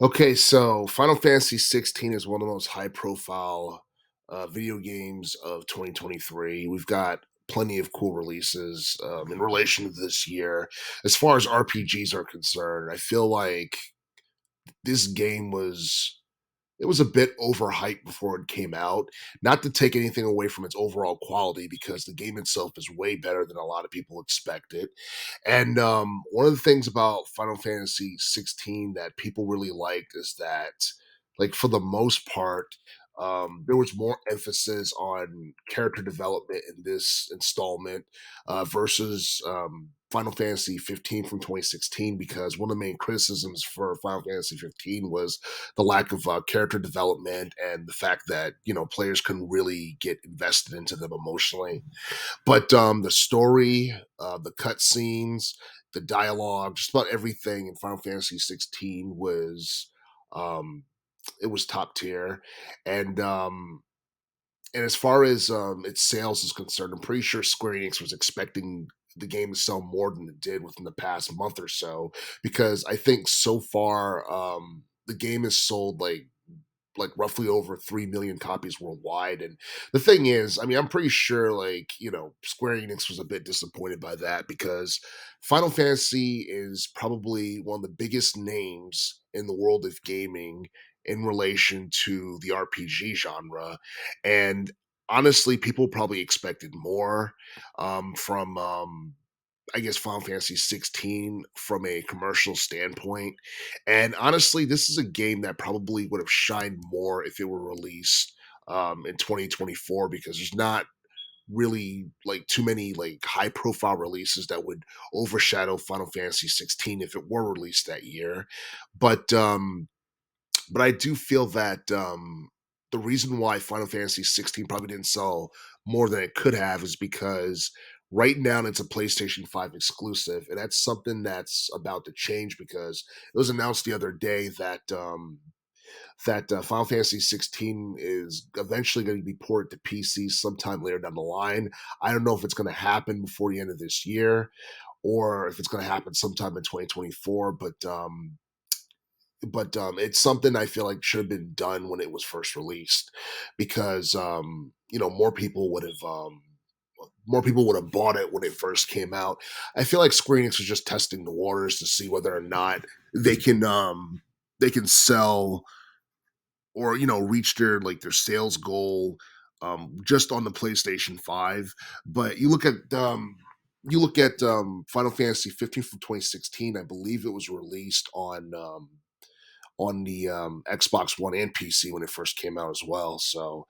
Okay, so Final Fantasy 16 is one of the most high profile video games of 2023. We've got plenty of cool releases in relation to this year. As far as RPGs are concerned, I feel like this game was a bit overhyped before it came out. Not to take anything away from its overall quality, because the game itself is way better than a lot of people expected. And one of the things about Final Fantasy 16 that people really liked is that, like, for the most part, there was more emphasis on character development in this installment versus Final Fantasy 15 from 2016. Because one of the main criticisms for Final Fantasy 15 was the lack of character development and the fact that players couldn't really get invested into them emotionally. But the story, the cutscenes, the dialogue, just about everything in Final Fantasy 16 was um, it was top tier. And as far as its sales is concerned, I'm pretty sure Square Enix was expecting the game to sell more than it did within the past month or so, because I think so far the game has sold like roughly over 3 million copies worldwide. And the thing is, I mean, I'm pretty sure, like, Square Enix was a bit disappointed by that, because Final Fantasy is probably one of the biggest names in the world of gaming in relation to the RPG genre. And honestly, people probably expected more from I guess Final Fantasy 16 from a commercial standpoint. And honestly, this is a game that probably would have shined more if it were released in 2024, because there's not really like too many like high profile releases that would overshadow Final Fantasy 16 if it were released that year. But I do feel that the reason why Final Fantasy 16 probably didn't sell more than it could have is because right now it's a PlayStation 5 exclusive, and that's something that's about to change, because it was announced the other day that Final Fantasy 16 is eventually going to be ported to PC sometime later down the line. I don't know if it's going to happen before the end of this year or if it's going to happen sometime in 2024, but it's something I feel like should have been done when it was first released, because more people would have bought it when it first came out. I feel like Square Enix was just testing the waters to see whether or not they can they can sell or reach their sales goal just on the PlayStation 5. But you look at Final Fantasy 15 from 2016. I believe it was released on the Xbox One and PC when it first came out as well. So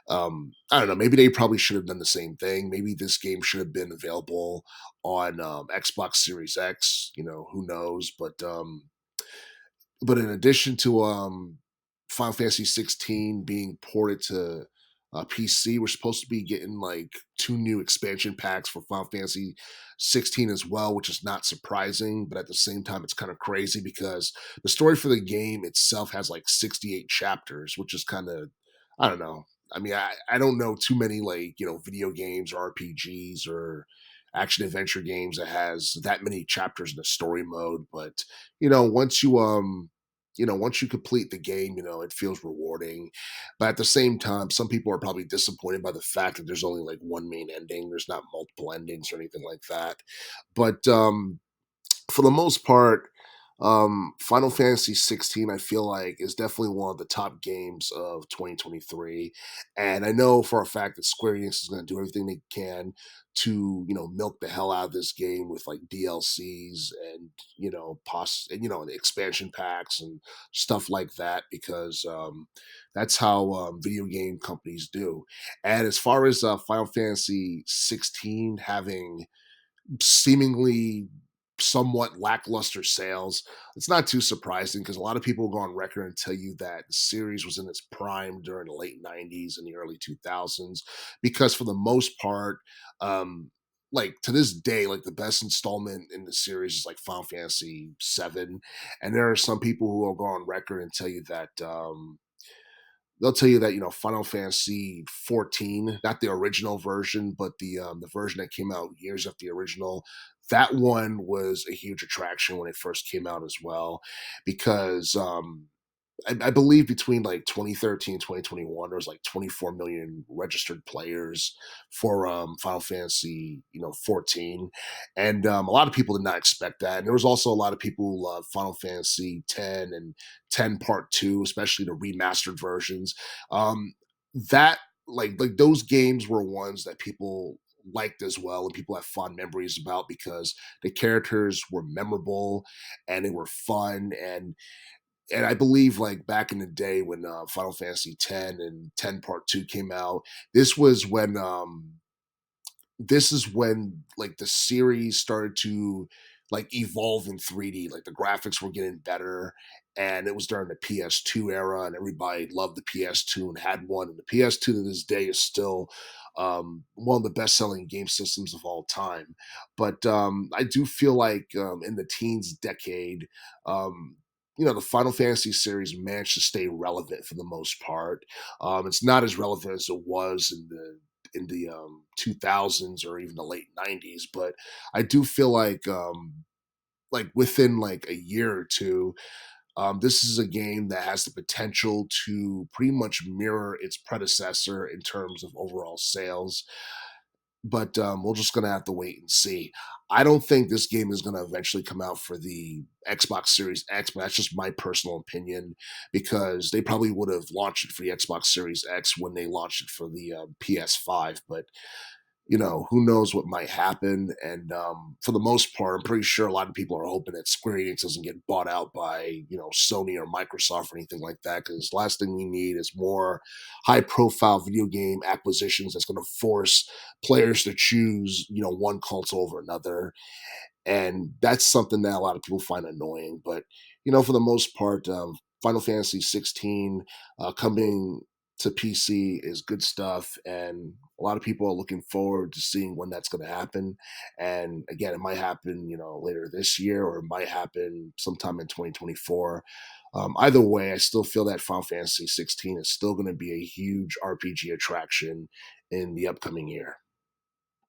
I don't know. Maybe they probably should have done the same thing. Maybe this game should have been available on Xbox Series X. Who knows? But in addition to Final Fantasy 16 being ported to PC, we're supposed to be getting like two new expansion packs for Final Fantasy 16 as well, which is not surprising. But at the same time, it's kind of crazy, because the story for the game itself has like 68 chapters, which is kind of, I don't know. I mean, I don't know too many like video games or RPGs or action adventure games that has that many chapters in the story mode. But once once you complete the game, it feels rewarding. But at the same time, some people are probably disappointed by the fact that there's only like one main ending. There's not multiple endings or anything like that. But for the most part, Final Fantasy 16, I feel like, is definitely one of the top games of 2023. And I know for a fact that Square Enix is going to do everything they can to, milk the hell out of this game with like DLCs and, and expansion packs and stuff like that, because that's how video game companies do. And as far as Final Fantasy 16 having seemingly somewhat lackluster sales, it's not too surprising, because a lot of people will go on record and tell you that the series was in its prime during the late 90s and the early 2000s, because for the most part, like to this day, like the best installment in the series is like Final Fantasy 7. And there are some people who will go on record and tell you that they'll tell you that Final Fantasy 14, not the original version, but the version that came out years after the original, that one was a huge attraction when it first came out as well, because I believe between like 2013 and 2021, there was like 24 million registered players for Final Fantasy, 14, and a lot of people did not expect that. And there was also a lot of people who loved Final Fantasy 10 and 10 Part Two, especially the remastered versions. That like those games were ones that people liked as well, and people have fond memories about because the characters were memorable and they were fun, and I believe like back in the day when Final Fantasy 10 and 10 Part 2 came out, this was when this is when like the series started to like evolve in 3D. Like the graphics were getting better, and it was during the PS2 era, and everybody loved the PS2 and had one. And the PS2 to this day is still one of the best-selling game systems of all time. But I do feel like in the teens decade, the Final Fantasy series managed to stay relevant for the most part. It's not as relevant as it was in the 2000s or even the late 90s, but I do feel like within like a year or two, this is a game that has the potential to pretty much mirror its predecessor in terms of overall sales, but we're just gonna have to wait and see. I don't think this game is gonna eventually come out for the Xbox Series X, but that's just my personal opinion because they probably would have launched it for the Xbox Series X when they launched it for the PS5. But who knows what might happen. And for the most part, I'm pretty sure a lot of people are hoping that Square Enix doesn't get bought out by, Sony or Microsoft or anything like that. Because last thing we need is more high profile video game acquisitions that's going to force players to choose, one console over another, and that's something that a lot of people find annoying. But for the most part, Final Fantasy 16 coming to PC is good stuff, and a lot of people are looking forward to seeing when that's going to happen. And again, it might happen, later this year, or it might happen sometime in 2024. Either way, I still feel that Final Fantasy 16 is still going to be a huge RPG attraction in the upcoming year.